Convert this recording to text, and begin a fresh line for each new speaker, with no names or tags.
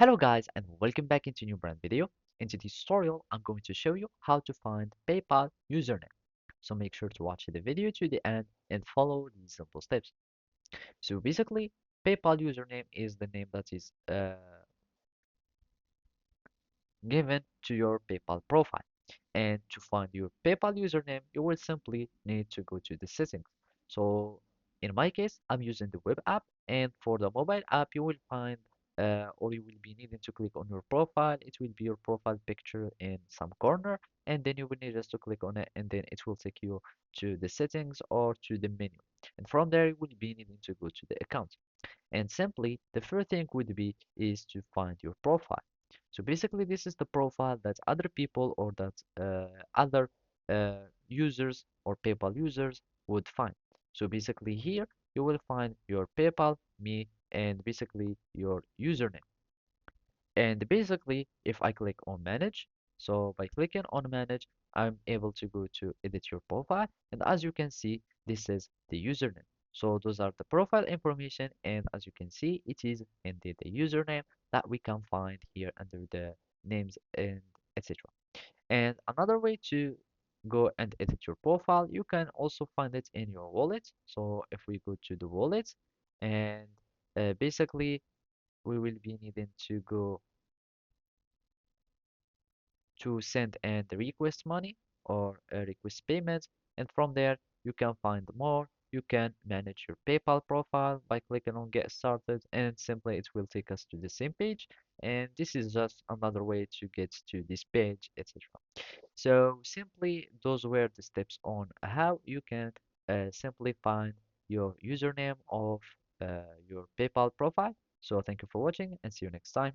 Hello guys and welcome back into a new brand video. In today's tutorial, I'm going to show you how to find PayPal username. So make sure to watch the video to the end and follow these simple steps. So basically, PayPal username is the name that is given to your PayPal profile. And to find your PayPal username, you will simply need to go to the settings. So in my case, I'm using the web app, and for the mobile app, you will find or you will be needing to click on your profile. It will be your profile picture in some corner, and then you will need just to click on it, and then it will take you to the settings or to the menu. And from there, you will be needing to go to the account. And simply, the first thing would be is to find your profile. So basically, this is the profile that other people or that other users or PayPal users would find. So basically, here you will find your PayPal, me, and basically your username. And basically, if I click on manage, so by clicking on manage, I'm able to go to edit your profile. And as you can see, this is the username. So those are the profile information. And as you can see, it is indeed the username that we can find here under the names and etc. And another way to go and edit your profile, you can also find it in your wallet. So if we go to the wallet and basically we will be needing to go to send and request money or request payment, and from there you can find more. You can manage your PayPal profile by clicking on get started, and simply it will take us to the same page. And this is just another way to get to this page, etc. So simply those were the steps on how you can simply find your username of your PayPal profile. So thank you for watching and see you next time.